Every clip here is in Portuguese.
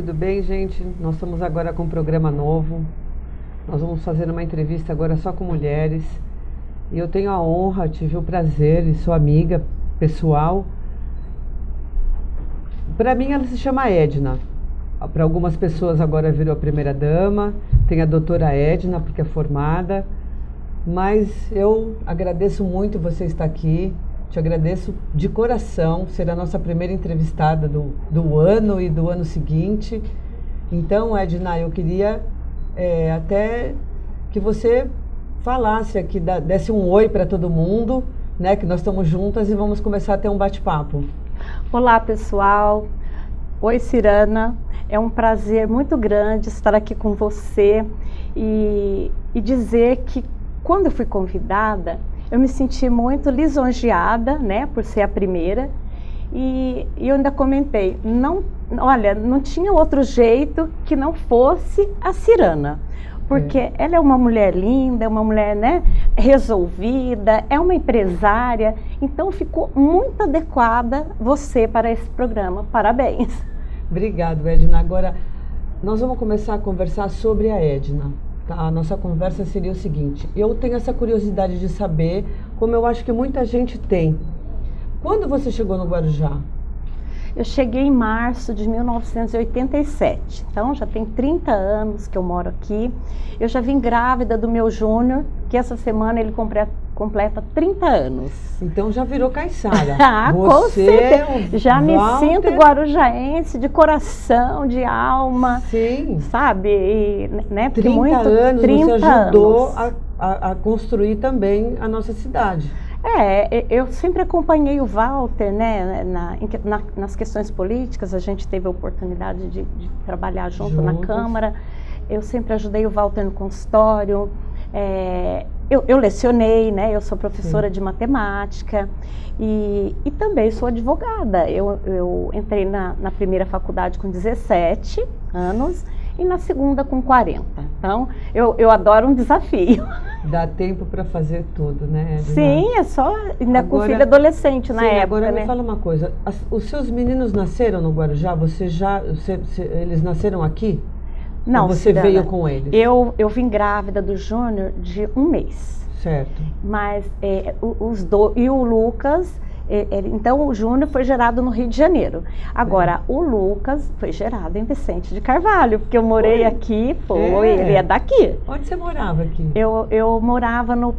tudo bem, gente? Nós estamos agora com um programa novo. Nós vamos fazer uma entrevista agora só com mulheres. E eu tenho a honra, tive o prazer e sou amiga pessoal. Para mim ela se chama Edna. Para algumas pessoas agora virou a primeira dama. Tem a doutora Edna, porque é formada. Mas eu agradeço muito você estar aqui. Te agradeço de coração, ser a nossa primeira entrevistada do ano e do ano seguinte. Então, Edna, eu queria até que você falasse aqui, desse um oi para todo mundo, né? Que nós estamos juntas e vamos começar a ter um bate-papo. Olá, pessoal. Oi, Cirana. É um prazer muito grande estar aqui com você e dizer que quando eu fui convidada, eu me senti muito lisonjeada, né, por ser a primeira, e eu ainda comentei, olha, não tinha outro jeito que não fosse a Cirana, porque ela é uma mulher linda, é uma mulher, né, resolvida, é uma empresária, então ficou muito adequada você para esse programa. Parabéns. Obrigado, Edna. Agora, nós vamos começar a conversar sobre a Edna. A nossa conversa seria o seguinte: eu tenho essa curiosidade de saber, como eu acho que muita gente tem. Quando você chegou no Guarujá? Eu cheguei em março de 1987, então já tem 30 anos que eu moro aqui. Eu já vim grávida do meu Júnior, que essa semana ele completa 30 anos. Então já virou caiçara. Com certeza. Já me sinto guarujaense de coração, de alma. Sim. Sabe? E, né, 30 anos, 30 você ajudou a construir também a nossa cidade. Eu sempre acompanhei o Walter, né, nas questões políticas. A gente teve a oportunidade de trabalhar junto na Câmara. Eu sempre ajudei o Walter no consultório. Eu lecionei, né, eu sou professora de matemática e também sou advogada. Eu entrei na primeira faculdade com 17 anos e na segunda com 40. Então, eu adoro um desafio. Dá tempo para fazer tudo, né, Edna? Sim, é só ainda com filho adolescente na época. Agora né? Me fala uma coisa, os seus meninos nasceram no Guarujá? Eles nasceram aqui? Não, ou você Cirana, veio com eles? Eu vim grávida do Júnior de 1 mês. Certo. Mas e o Lucas, então o Júnior foi gerado no Rio de Janeiro. Agora, o Lucas foi gerado em Vicente de Carvalho, porque eu morei aqui, ele é daqui. Onde você morava aqui? Eu morava no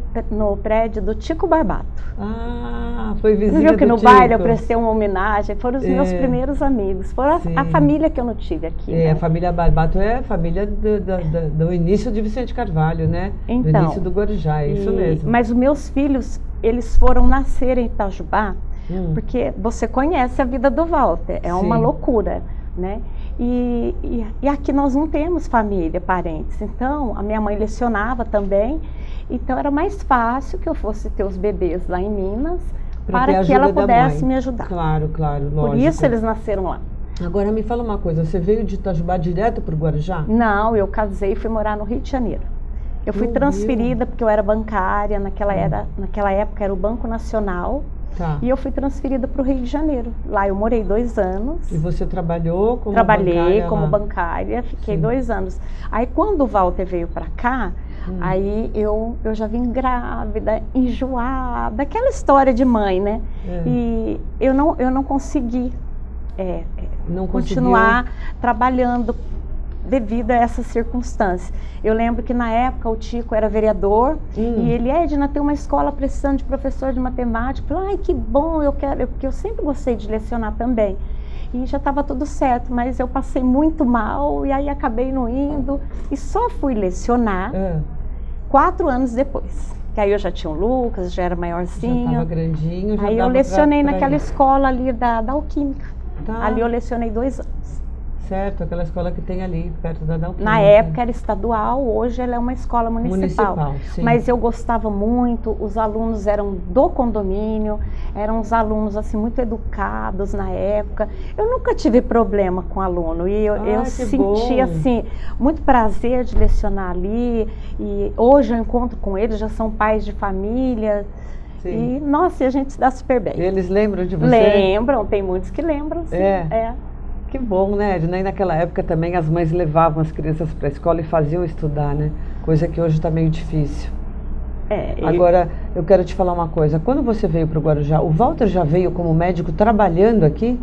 prédio do Tico Barbato. Ah, foi vizinha do Viu que no Tico. baile eu prestei uma homenagem, foram os meus primeiros amigos, foram a família que eu não tive aqui. Né? A família Barbato é a família do início de Vicente Carvalho, né? Então, do início do Guarujá, é isso mesmo. Mas os meus filhos, eles foram nascer em Itajubá, porque você conhece a vida do Walter, é uma loucura, né? E aqui nós não temos família, parentes, então a minha mãe lecionava também, então era mais fácil que eu fosse ter os bebês lá em Minas, para que ela pudesse me ajudar. Claro, lógico. Por isso eles nasceram lá. Agora me fala uma coisa, você veio de Itajubá direto para o Guarujá? Não, eu casei e fui morar no Rio de Janeiro. Eu fui transferida porque eu era bancária, naquela época era o Banco Nacional, e eu fui transferida para o Rio de Janeiro. Lá eu morei 2 anos. E você trabalhou como bancária? Trabalhei como bancária, fiquei 2 anos. Aí quando o Walter veio para cá, aí eu já vim grávida, enjoada, aquela história de mãe, né? E eu não consegui continuar trabalhando devido a essa circunstância. Eu lembro que na época o Tico era vereador e ele, Edna, tem uma escola precisando de professor de matemática. Eu falei, ai, que bom, eu quero, porque eu sempre gostei de lecionar também. E já estava tudo certo, mas eu passei muito mal e aí acabei não indo e só fui lecionar 4 anos depois. Que aí eu já tinha o Lucas, já era maiorzinho. Já estava grandinho. Aí eu lecionei naquela escola ali da Alquímica. Ali eu lecionei 2 anos. Certo, aquela escola que tem ali, perto da Alquímica. Na época era estadual, hoje ela é uma escola municipal. Sim. Mas eu gostava muito, os alunos eram do condomínio, eram uns alunos assim muito educados na época. Eu nunca tive problema com aluno e eu senti assim muito prazer de lecionar ali. E hoje eu encontro com eles, já são pais de família. Sim. E, nossa, a gente se dá super bem. Eles lembram de você? Lembram, tem muitos que lembram, sim. que bom, né, Edna? E naquela época também as mães levavam as crianças para a escola e faziam estudar, né? Coisa que hoje está meio difícil. Agora, eu quero te falar uma coisa. Quando você veio para o Guarujá, o Walter já veio como médico trabalhando aqui?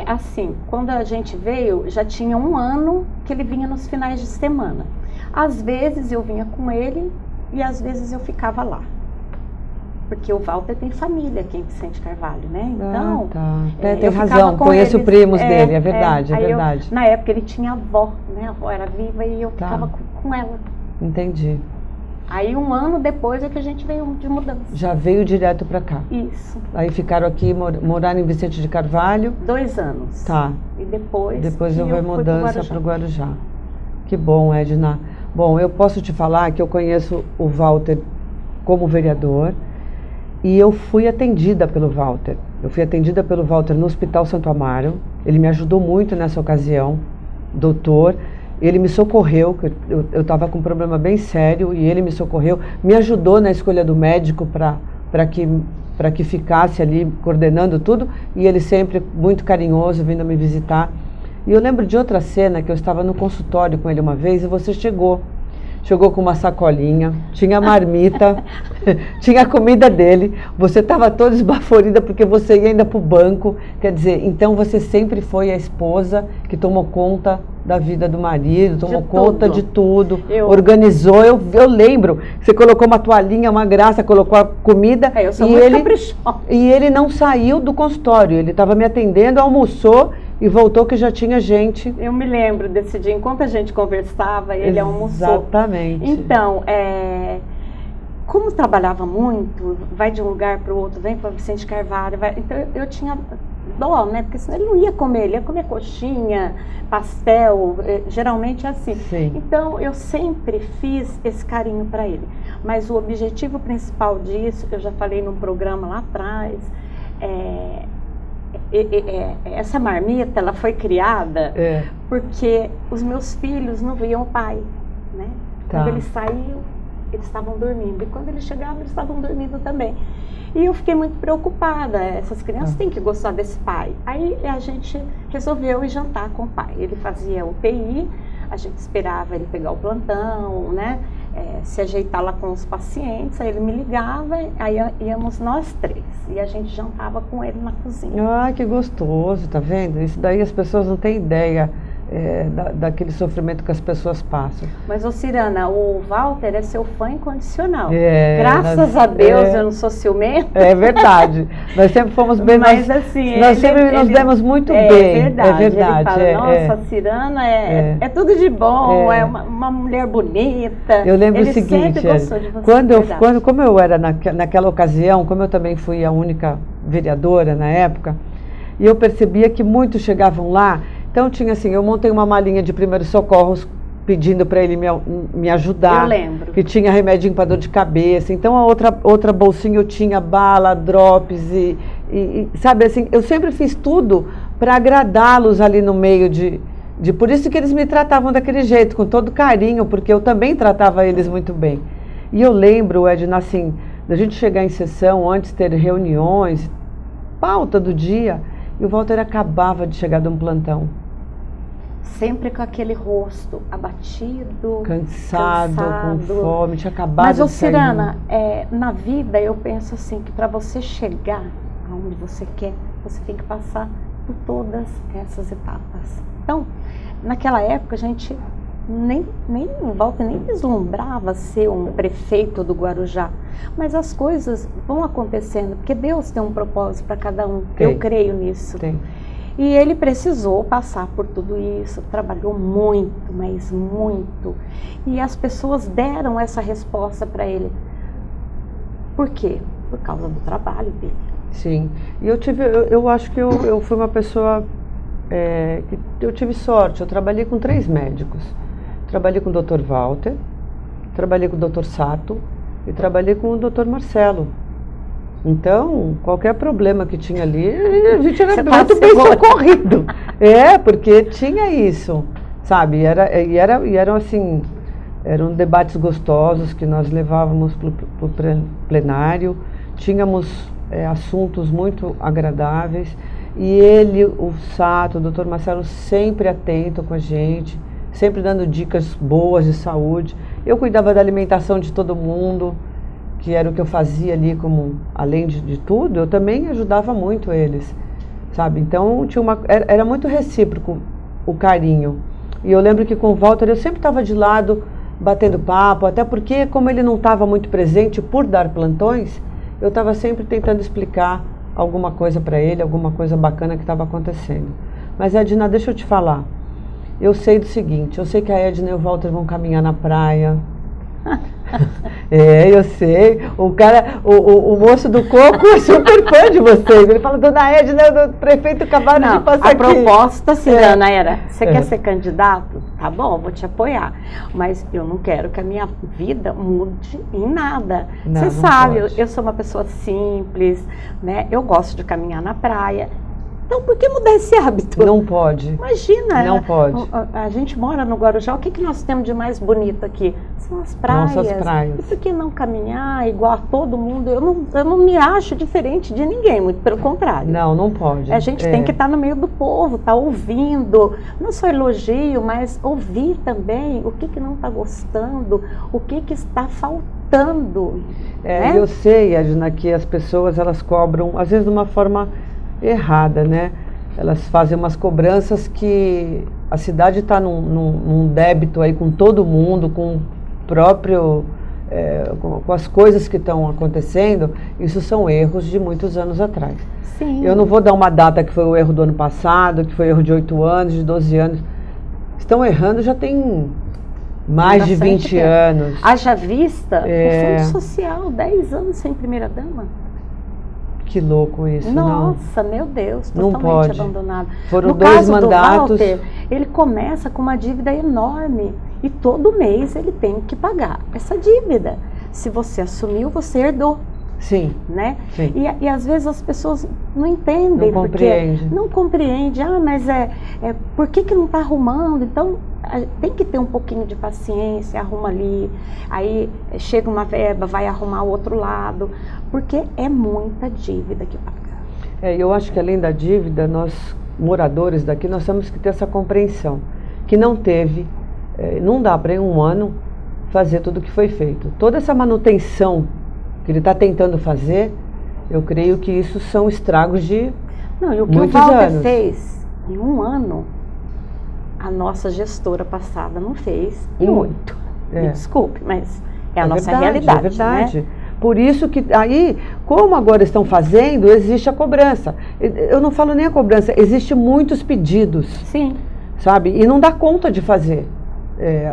Assim, quando a gente veio, já tinha 1 ano que ele vinha nos finais de semana. Às vezes eu vinha com ele e às vezes eu ficava lá. Porque o Walter tem família aqui em Vicente Carvalho, né? Então, tem razão, conheço primos dele, é verdade, é verdade. Na época ele tinha avó, né? A avó era viva e eu ficava com ela. Entendi. Aí 1 ano depois é que a gente veio de mudança. Já veio direto para cá? Isso. Aí ficaram aqui, moraram em Vicente de Carvalho? 2 anos. Tá. E depois houve mudança para o Guarujá. Que bom, Edna. Bom, eu posso te falar que eu conheço o Walter como vereador e eu fui atendida pelo Walter. Eu fui atendida pelo Walter no Hospital Santo Amaro. Ele me ajudou muito nessa ocasião, doutor. Ele me socorreu, eu estava com um problema bem sério e ele me socorreu, me ajudou na escolha do médico para que ficasse ali coordenando tudo, e ele sempre muito carinhoso vindo me visitar. E eu lembro de outra cena que eu estava no consultório com ele uma vez e você chegou com uma sacolinha, tinha marmita, tinha a comida dele, você estava toda esbaforida porque você ia ainda para o banco, quer dizer, então você sempre foi a esposa que tomou conta da vida do marido, tomou conta de tudo, organizou, eu lembro, você colocou uma toalhinha, uma graça, colocou a comida, eu sou muito caprichosa. E ele não saiu do consultório, ele estava me atendendo, almoçou, e voltou que já tinha gente. Eu me lembro desse dia, enquanto a gente conversava, ele almoçou. Exatamente. Então, como trabalhava muito, vai de um lugar para o outro, vem para Vicente Carvalho, então eu tinha dó, né? Porque senão ele não ia comer, ele ia comer coxinha, pastel, geralmente é assim. Sim. Então, eu sempre fiz esse carinho para ele. Mas o objetivo principal disso, eu já falei num programa lá atrás, essa marmita, ela foi criada porque os meus filhos não viam o pai, né? Quando ele saiu, eles estavam dormindo, e quando ele chegava, eles estavam dormindo também. E eu fiquei muito preocupada, essas crianças têm que gostar desse pai. Aí a gente resolveu ir jantar com o pai. Ele fazia UTI, a gente esperava ele pegar o plantão, né? Se ajeitar lá com os pacientes, aí ele me ligava, aí íamos nós 3, e a gente jantava com ele na cozinha. Ah, que gostoso, tá vendo? Isso daí as pessoas não têm ideia daquele sofrimento que as pessoas passam. Mas, ô Cirana, o Walter é seu fã incondicional. Graças a Deus eu não sou ciumenta. É verdade. Nós sempre fomos bem, mas assim, nós sempre nos demos muito bem. Verdade. É verdade. Ele fala, nossa, a Cirana é tudo de bom, é uma mulher bonita. Eu lembro ele o seguinte, sempre gostou de você, como eu era naquela ocasião, como eu também fui a única vereadora na época, e eu percebia que muitos chegavam lá. Então tinha assim, eu montei uma malinha de primeiros socorros pedindo para ele me ajudar. Eu lembro. Que tinha remedinho para dor de cabeça. Então a outra bolsinha eu tinha bala, drops e sabe assim, eu sempre fiz tudo para agradá-los ali no meio por isso que eles me tratavam daquele jeito, com todo carinho, porque eu também tratava eles muito bem. E eu lembro, Edna, assim, da gente chegar em sessão, antes ter reuniões, pauta do dia, e o Walter acabava de chegar de um plantão. Sempre com aquele rosto abatido, cansado, com fome, tinha acabado de sair. Mas, Cirana, na vida eu penso assim, que para você chegar aonde você quer, você tem que passar por todas essas etapas. Então, naquela época a gente o Walter nem vislumbrava ser um prefeito do Guarujá, mas as coisas vão acontecendo, porque Deus tem um propósito para cada um, eu creio nisso. Tem. E ele precisou passar por tudo isso, trabalhou muito, mas muito. E as pessoas deram essa resposta para ele. Por quê? Por causa do trabalho dele. Sim. E eu acho que eu fui uma pessoa que eu tive sorte. Eu trabalhei com 3 médicos. Trabalhei com o Dr. Walter, trabalhei com o Dr. Sato e trabalhei com o Dr. Marcelo. Então, qualquer problema que tinha ali, a gente era muito bem socorrido. Porque tinha isso, sabe? Eram assim, eram debates gostosos que nós levávamos para o plenário, tínhamos assuntos muito agradáveis E ele, o Sato, o doutor Marcelo, sempre atento com a gente, sempre dando dicas boas de saúde. Eu cuidava da alimentação de todo mundo, que era o que eu fazia ali, como, além de tudo, eu também ajudava muito eles, sabe? Então, era muito recíproco o carinho. E eu lembro que com o Walter eu sempre estava de lado, batendo papo, até porque, como ele não estava muito presente por dar plantões, eu estava sempre tentando explicar alguma coisa para ele, alguma coisa bacana que estava acontecendo. Mas, Edna, deixa eu te falar. Eu sei do seguinte, eu sei que a Edna e o Walter vão caminhar na praia. Eu sei. O moço do coco é super fã de vocês. Ele fala, dona Edna, o prefeito acabaram de passar aqui. A proposta, Cirana, era, você quer ser candidato? Tá bom, vou te apoiar. Mas eu não quero que a minha vida mude em nada. Você sabe, eu sou uma pessoa simples, né? Eu gosto de caminhar na praia. Então, por que mudar esse hábito? Não pode. Imagina. Não pode. A gente mora no Guarujá, o que nós temos de mais bonito aqui? São as praias. Nossas praias. E por que não caminhar igual a todo mundo? Eu não me acho diferente de ninguém, muito pelo contrário. Não pode. A gente tem que estar no meio do povo, estar ouvindo, não só elogio, mas ouvir também o que não está gostando, o que está faltando. Né? Eu sei, Edna, que as pessoas elas cobram, às vezes de uma forma errada, né? Elas fazem umas cobranças que a cidade está num débito aí com todo mundo, com o próprio, com as coisas que estão acontecendo. Isso são erros de muitos anos atrás. Sim. Eu não vou dar uma data que foi o erro do ano passado, que foi o erro de 8 anos, de 12 anos. Estão errando já tem mais de 20 anos. Haja vista o Fundo Social, 10 anos sem primeira-dama. Que louco isso, Nossa, meu Deus, totalmente abandonado. Foram no 2 caso mandatos. Do Walter, ele começa com uma dívida enorme e todo mês ele tem que pagar essa dívida. Se você assumiu, você herdou. Sim. Né? Sim. E às vezes as pessoas não entendem. Não compreendem. Não compreende. Mas por que não está arrumando? Então, tem que ter um pouquinho de paciência, arruma ali, aí chega uma verba, vai arrumar o outro lado, porque é muita dívida que paga. Eu acho que além da dívida, nós, moradores daqui, nós temos que ter essa compreensão, que não teve, não dá para em um ano fazer tudo o que foi feito. Toda essa manutenção que ele está tentando fazer, eu creio que isso são estragos de e o que o Walter fez em um ano, a nossa gestora passada não fez em 8. Me desculpe, mas é a nossa realidade. É verdade. Né? Por isso que aí, como agora estão fazendo, existe a cobrança. Eu não falo nem a cobrança, existem muitos pedidos. Sim. Sabe? E não dá conta de fazer.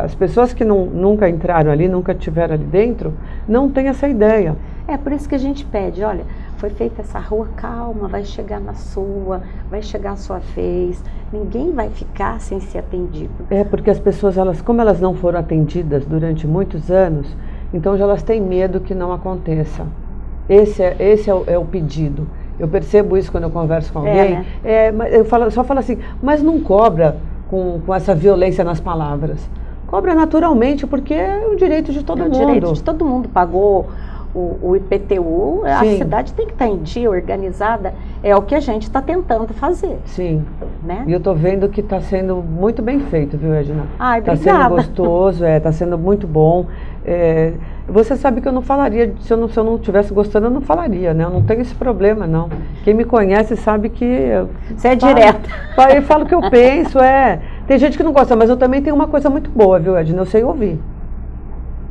As pessoas que nunca entraram ali, nunca estiveram ali dentro, não têm essa ideia. Por isso que a gente pede, olha, foi feita essa rua, calma, vai chegar na sua, vai chegar a sua vez, ninguém vai ficar sem ser atendido. Porque as pessoas, como elas não foram atendidas durante muitos anos, então já elas têm medo que não aconteça. Esse é o pedido. Eu percebo isso quando eu converso com alguém. Eu só falo assim, mas não cobra com essa violência nas palavras. Cobra naturalmente, porque é o direito de todo mundo. É o direito de todo mundo. Pagou o IPTU, a cidade tem que estar em dia, organizada. É o que a gente está tentando fazer. Sim. Né? E eu estou vendo que está sendo muito bem feito, viu, Edna? Ai, obrigada. Está sendo gostoso, está sendo muito bom. Você sabe que eu não falaria, se eu não estivesse gostando, eu não falaria, né? Eu não tenho esse problema, não. Quem me conhece sabe que... Você é direta. Eu falo o que eu penso, Tem gente que não gosta, mas eu também tenho uma coisa muito boa, viu, Edna? Eu sei ouvir.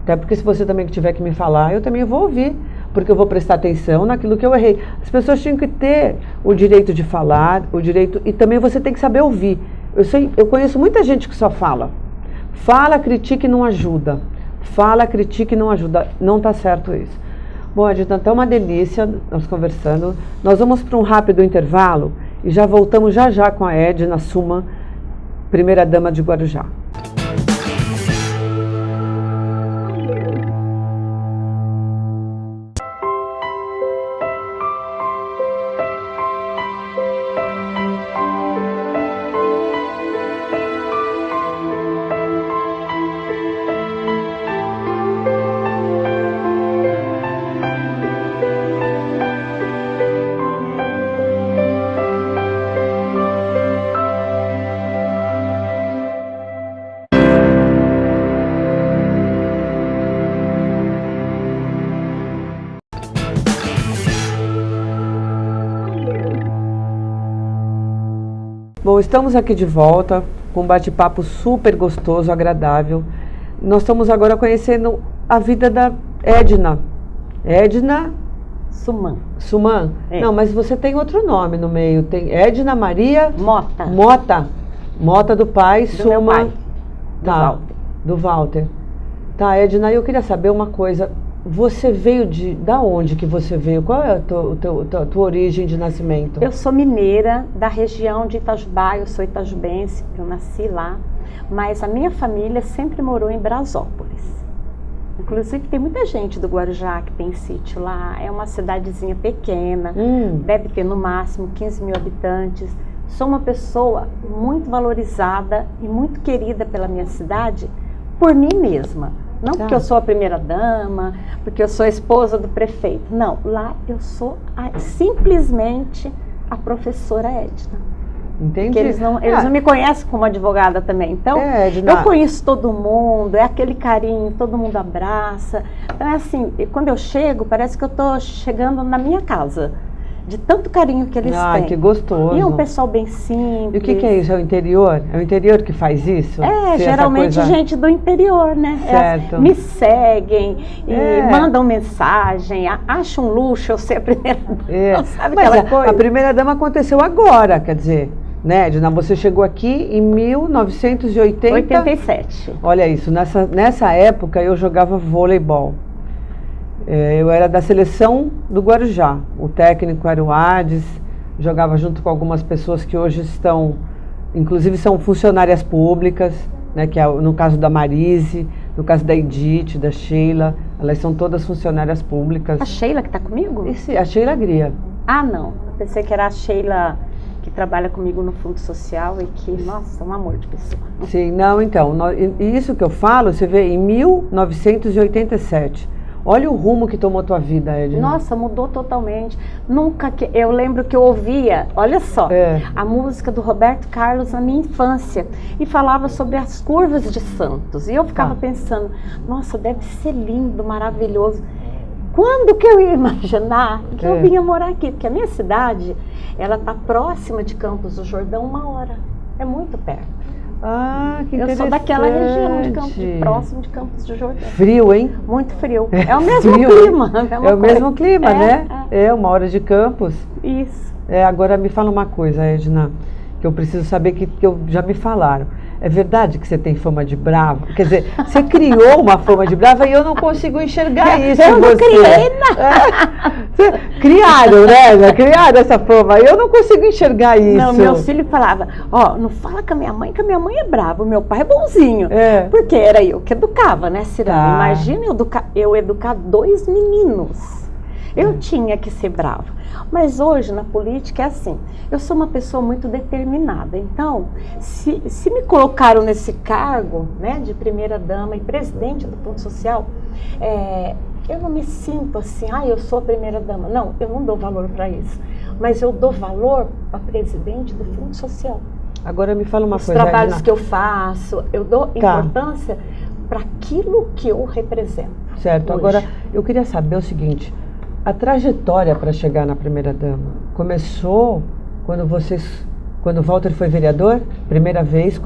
Até porque se você também tiver que me falar, eu também vou ouvir. Porque eu vou prestar atenção naquilo que eu errei. As pessoas tinham que ter o direito de falar, e também você tem que saber ouvir. Eu conheço muita gente que só fala. Fala, critica e não ajuda. Fala, critica e não ajuda. Não está certo isso. Bom, Edna, tá uma delícia nós conversando. Nós vamos para um rápido intervalo e já voltamos já com a Edna Suman, primeira-dama de Guarujá. Bom, estamos aqui de volta com um bate-papo super gostoso, agradável. Nós estamos agora conhecendo a vida da Edna. Edna Suman. Suman? É. Não, mas você tem outro nome no meio. Tem Edna Maria Mota. Mota. Mota do pai, Do meu Suman. pai. Do Tá, Walter. do Walter. Tá, Edna, eu queria saber uma coisa. Você veio da onde que você veio? Qual é a tua origem de nascimento? Eu sou mineira da região de Itajubá, eu sou itajubense, eu nasci lá, mas a minha família sempre morou em Brasópolis. Inclusive tem muita gente do Guarujá que tem sítio lá, é uma cidadezinha pequena, deve ter no máximo 15 mil habitantes. Sou uma pessoa muito valorizada e muito querida pela minha cidade por mim mesma. Não porque eu sou a primeira dama, porque eu sou a esposa do prefeito. Não, lá eu sou simplesmente a professora Edna. Entendi. Porque eles não me conhecem como advogada também. Então, eu conheço todo mundo, é aquele carinho, todo mundo abraça. Então, é assim, quando eu chego, parece que eu estou chegando na minha casa. De tanto carinho que eles têm. Que gostoso. E é um pessoal bem simples. E o que é isso? É o interior? É o interior que faz isso? Geralmente gente do interior, né? Certo. Me seguem e mandam mensagem, acham um luxo eu ser a primeira dama. Sabe aquela coisa? A primeira dama aconteceu agora, quer dizer, né, Edna? Você chegou aqui em 1987. Olha isso, nessa época eu jogava voleibol. Eu era da seleção do Guarujá, o técnico era o Hades, jogava junto com algumas pessoas que hoje estão, inclusive são funcionárias públicas, né, que é no caso da Marise, no caso da Edith, da Sheila, elas são todas funcionárias públicas. A Sheila que está comigo? A Sheila Gria. Ah, não, eu pensei que era a Sheila que trabalha comigo no Fundo Social e que, nossa, é um amor de pessoa. Sim, não, então, isso que eu falo, você vê em 1987. Olha o rumo que tomou a tua vida, Edna. Nossa, mudou totalmente. Eu lembro que eu ouvia, olha só, a música do Roberto Carlos na minha infância e falava sobre as curvas de Santos. E eu ficava pensando, nossa, deve ser lindo, maravilhoso. Quando que eu ia imaginar que eu vinha morar aqui? Porque a minha cidade, ela está próxima de Campos do Jordão 1 hora. É muito perto. Que interessante. Eu sou daquela região próximo de Campos do Jordão. Frio, hein? Muito frio. É o mesmo clima. É o mesmo clima, né? É 1 hora de Campos. Isso. Agora me fala uma coisa, Edna, que eu preciso saber que já me falaram. É verdade que você tem fama de brava? Quer dizer, você criou uma fama de brava e eu não consigo enxergar isso em você. Eu não criei nada. Criaram, né? Criaram essa fama. Eu não consigo enxergar isso. Não, meu filho falava, não fala com a minha mãe, que a minha mãe é brava, o meu pai é bonzinho. Porque era eu que educava, né, Cirana? Imagina eu educar 2 meninos. Eu tinha que ser brava. Mas hoje, na política, é assim. Eu sou uma pessoa muito determinada. Então, se me colocaram nesse cargo, né, de primeira-dama e presidente do Fundo Social, eu não me sinto assim, eu sou a primeira-dama. Não, eu não dou valor para isso. Mas eu dou valor para presidente do Fundo Social. Agora me fala uma coisa, Os trabalhos que eu faço, eu dou importância para aquilo que eu represento. Certo. Hoje. Agora, eu queria saber o seguinte... A trajetória para chegar na primeira-dama começou quando o Walter foi vereador, primeira vez,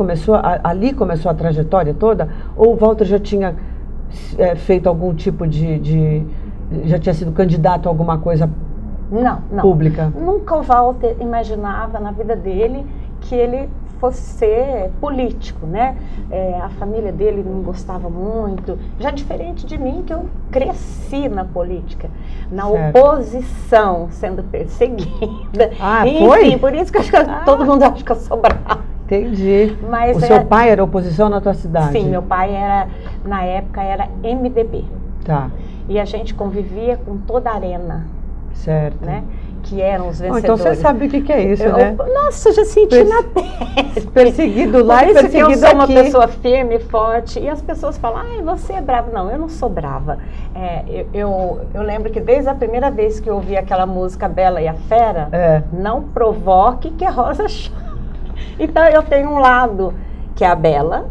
ali começou a trajetória toda? Ou o Walter já tinha feito algum tipo já tinha sido candidato a alguma coisa pública? Nunca o Walter imaginava na vida dele que ele fosse ser político, né? A família dele não gostava muito, já diferente de mim, que eu cresci na política, na oposição, sendo perseguida. Foi? Por isso que eu acho que todo mundo acha que eu sou brava. Entendi. Mas o seu pai era oposição na tua cidade? Sim, meu pai na época era MDB. Tá. E a gente convivia com toda a arena. Certo. Né? Que eram os vencedores. Então você sabe o que é isso, né? Nossa, eu já senti na pele. Perseguido lá e perseguido aqui. Eu sou uma pessoa firme, forte, e as pessoas falam, você é brava. Não, eu não sou brava. Eu lembro que desde a primeira vez que eu ouvi aquela música Bela e a Fera, não provoque que a rosa chora. Então eu tenho um lado que é a Bela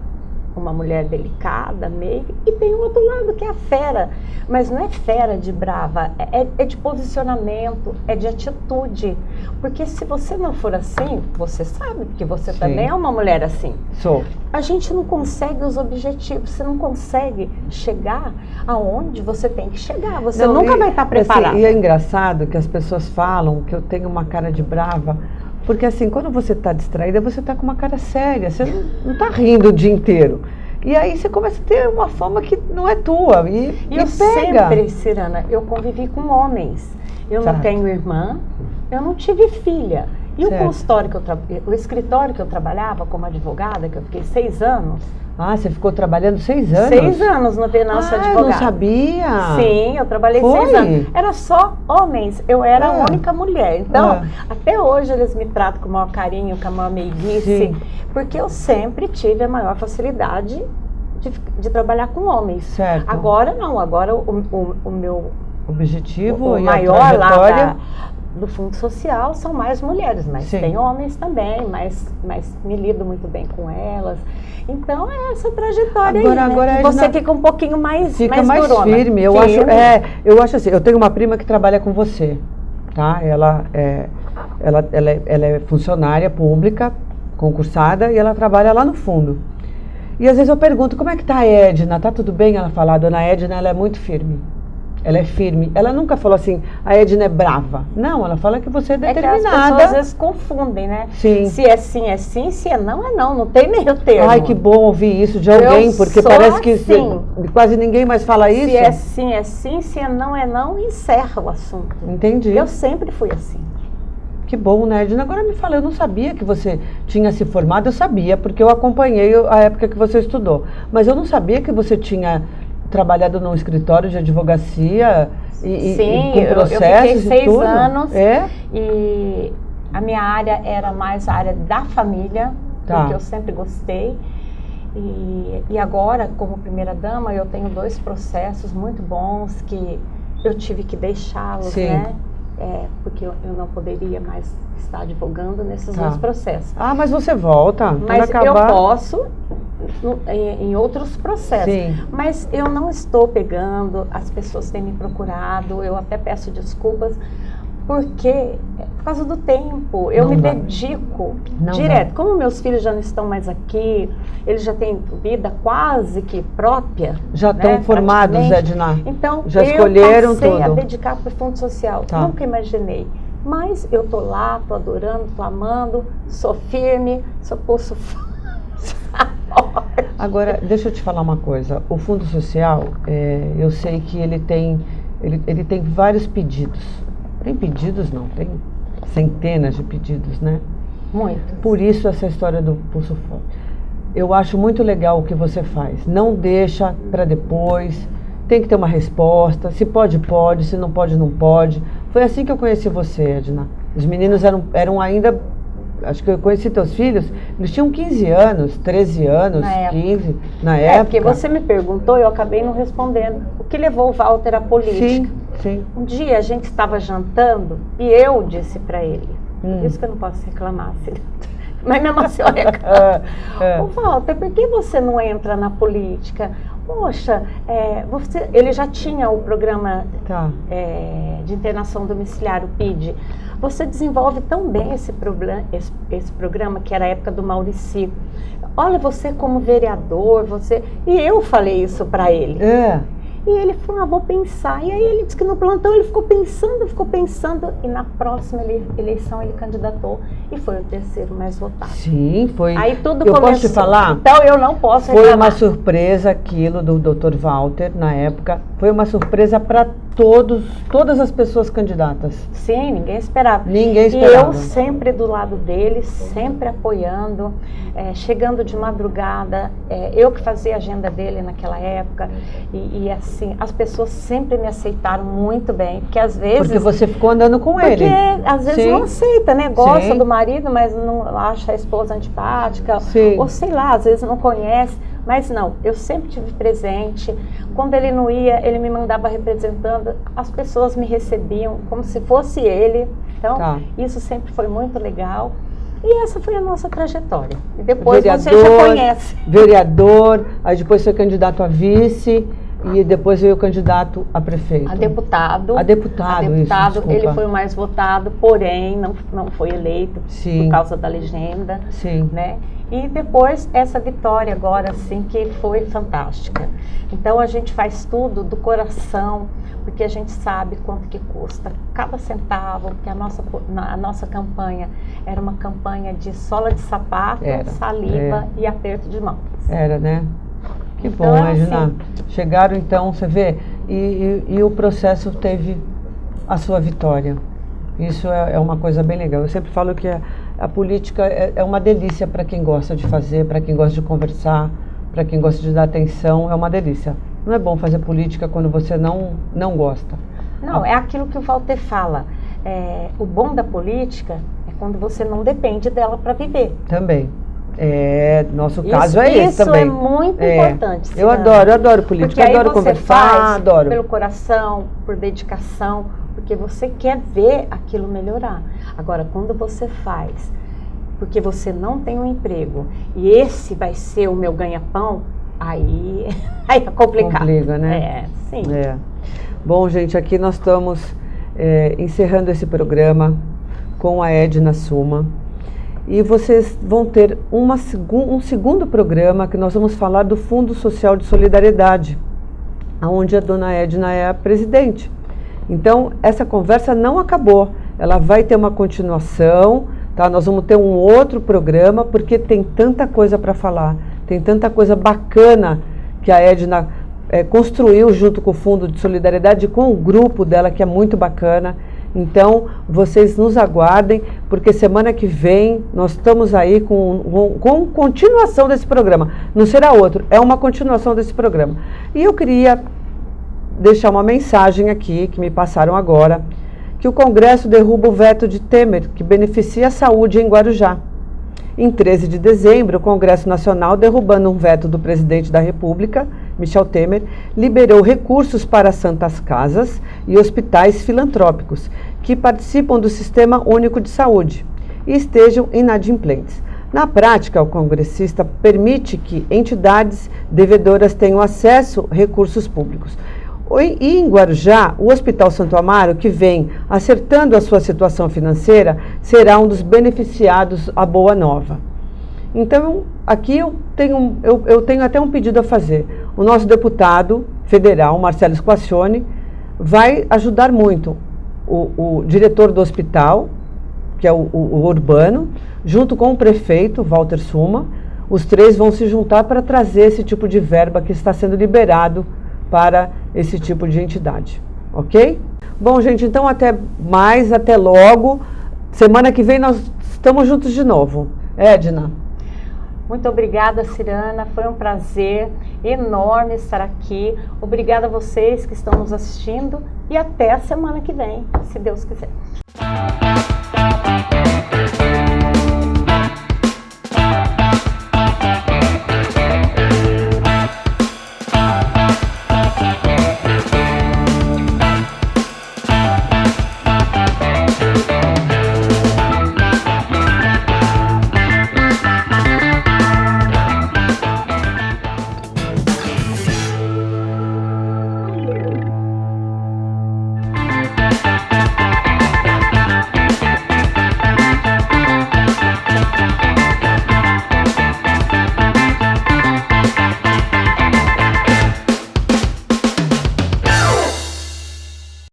uma mulher delicada, meiga, e tem o outro lado que é a fera, mas não é fera de brava, é de posicionamento, é de atitude, porque se você não for assim, você sabe, porque você também é uma mulher assim. Sou. A gente não consegue os objetivos, você não consegue chegar aonde você tem que chegar, você nunca vai estar preparado. Assim, e é engraçado que as pessoas falam que eu tenho uma cara de brava, porque assim, quando você está distraída, você está com uma cara séria, você não está rindo o dia inteiro. E aí você começa a ter uma fama que não é tua. E eu pega. Sempre, Cirana, eu convivi com homens. Eu não tenho irmã, eu não tive filha. E o consultório o escritório que eu trabalhava como advogada, que eu fiquei 6 anos. Ah, você ficou trabalhando 6 anos? 6 anos no Venâncio Advogado. Eu não sabia. Sim, eu trabalhei 6 anos. Era só homens, eu era a única mulher. Então, até hoje eles me tratam com o maior carinho, com a maior meiguice, porque eu sempre tive a maior facilidade de trabalhar com homens. Certo. Agora não, agora o meu objetivo o maior lá do Fundo Social são mais mulheres, mas tem homens também, mas me lido muito bem com elas. Então é essa trajetória agora aí, né? Você fica um pouquinho mais durona. Firme. Eu acho assim, eu tenho uma prima que trabalha com você, tá? Ela é funcionária pública, concursada, e ela trabalha lá no fundo. E às vezes eu pergunto, como é que tá a Edna? Tá tudo bem? Ela fala, a dona Edna, ela é muito firme. Ela é firme. Ela nunca falou assim, a Edna é brava. Não, ela fala que você é determinada. É que as pessoas às vezes confundem, né? Sim. Se é sim, se é não, não tem meio termo. Ai, que bom ouvir isso de alguém, porque parece que quase ninguém mais fala isso. Se é sim, se é não, encerra o assunto. Entendi. Eu sempre fui assim. Que bom, né, Edna? Agora me fala, eu não sabia que você tinha se formado, eu sabia, porque eu acompanhei a época que você estudou. Mas eu não sabia que você tinha trabalhado num escritório de advocacia e com processos eu fiquei 6 tudo. anos e a minha área era mais a área da família, porque eu sempre gostei. E agora, como primeira-dama, eu tenho 2 processos muito bons que eu tive que deixá-los, né? Porque eu não poderia mais estar advogando nesses 2 processos. Ah, mas você volta. Mas eu posso em outros processos. Sim. Mas eu não estou pegando, as pessoas têm me procurado, eu até peço desculpas, porque por causa do tempo, eu me dedico direto. Como meus filhos já não estão mais aqui, eles já têm vida quase que própria. Já estão formados, Edna. Então, já escolheram eu passei tudo. a dedicar para o Fundo Social. Nunca imaginei. Mas eu tô lá, tô adorando, tô amando, sou firme, sou pulso forte. Agora, deixa eu te falar uma coisa. O Fundo Social, eu sei que ele tem vários pedidos. Tem pedidos não, tem centenas de pedidos, né? Muito. Por isso essa história do pulso forte. Eu acho muito legal o que você faz. Não deixa para depois. Tem que ter uma resposta. Se pode, pode. Se não pode, não pode. Foi assim que eu conheci você, Edna. Os meninos eram ainda... Acho que eu conheci teus filhos, eles tinham 15 anos, 13 anos, 15, na época. Porque você me perguntou e eu acabei não respondendo. O que levou o Walter à política? Sim. Um dia a gente estava jantando e eu disse para ele, por isso que eu não posso reclamar, mas mesmo assim eu reclamo. Ô Walter, por que você não entra na política? Poxa, ele já tinha o programa de internação domiciliar, o PID. Você desenvolve tão bem esse programa, que era a época do Maurici. Olha, você como vereador, E eu falei isso para ele. E ele falou, vou pensar. E aí ele disse que no plantão ele ficou pensando, e na próxima eleição ele candidatou e foi o 3º mais votado. Sim, foi. Aí tudo começou. Posso te falar? Então eu não posso reclamar. Foi uma surpresa aquilo do Dr. Walter, na época. Foi uma surpresa para todas as pessoas candidatas. Sim, ninguém esperava. Ninguém esperava. E eu sempre do lado dele, sempre apoiando, chegando de madrugada, eu que fazia a agenda dele naquela época, e assim, as pessoas sempre me aceitaram muito bem, porque às vezes... Porque você ficou andando com ele. Porque às vezes não aceita, né? Gosta do marido, mas não acha a esposa antipática, ou sei lá, às vezes não conhece. Mas não, eu sempre tive presente. Quando ele não ia, ele me mandava representando. As pessoas me recebiam como se fosse ele. Então, isso sempre foi muito legal. E essa foi a nossa trajetória. E depois vereador, você já conhece. Vereador, aí depois foi candidato a vice e depois veio candidato a prefeito. A deputado. A deputado, isso, ele foi o mais votado, porém não foi eleito por causa da legenda. Sim. Né? E depois essa vitória agora, assim, que foi fantástica. Então a gente faz tudo do coração, porque a gente sabe quanto que custa cada centavo, porque a nossa campanha era uma campanha de sola de sapato, saliva e aperto de mãos. Era, né? Que então, bom, Edna. Assim, chegaram então, você vê, e o processo teve a sua vitória. Isso é uma coisa bem legal. Eu sempre falo que a política é uma delícia para quem gosta de fazer, para quem gosta de conversar, para quem gosta de dar atenção, é uma delícia. Não é bom fazer política quando você não gosta. Não, é aquilo que o Walter fala. O bom da política é quando você não depende dela para viver. Também. Nosso caso é esse também. Isso é muito importante. Eu adoro política, porque adoro conversar, adoro. Pelo coração, por dedicação, porque você quer ver aquilo melhorar. Agora, quando você faz porque você não tem um emprego e esse vai ser o meu ganha-pão, aí é complicado. Complica, né? Sim. Bom, gente, aqui nós estamos encerrando esse programa com a Edna Suma. E vocês vão ter um segundo programa que nós vamos falar do Fundo Social de Solidariedade, onde a dona Edna é a presidente. Então, essa conversa não acabou, ela vai ter uma continuação, tá? Nós vamos ter um outro programa, porque tem tanta coisa para falar, tem tanta coisa bacana que a Edna construiu junto com o Fundo de Solidariedade, com o grupo dela, que é muito bacana. Então, vocês nos aguardem, porque semana que vem nós estamos aí com continuação desse programa. Não será outro, é uma continuação desse programa. E eu queria deixar uma mensagem aqui, que me passaram agora, que o Congresso derruba o veto de Temer, que beneficia a saúde em Guarujá. Em 13 de dezembro, o Congresso Nacional, derrubando um veto do presidente da República, Michel Temer, liberou recursos para santas casas e hospitais filantrópicos que participam do Sistema Único de Saúde e estejam inadimplentes. Na prática, o congressista permite que entidades devedoras tenham acesso a recursos públicos. E em Guarujá, o Hospital Santo Amaro, que vem acertando a sua situação financeira, será um dos beneficiados à Boa Nova. Então, aqui eu tenho até um pedido a fazer. O nosso deputado federal, Marcelo Squacione, vai ajudar muito o diretor do hospital, que é o Urbano, junto com o prefeito, Walter Suma. Os três vão se juntar para trazer esse tipo de verba que está sendo liberado para esse tipo de entidade, ok? Bom, gente, então até logo. Semana que vem nós estamos juntos de novo. Edna. Muito obrigada, Cirana, foi um prazer enorme estar aqui. Obrigada a vocês que estão nos assistindo e até a semana que vem, se Deus quiser.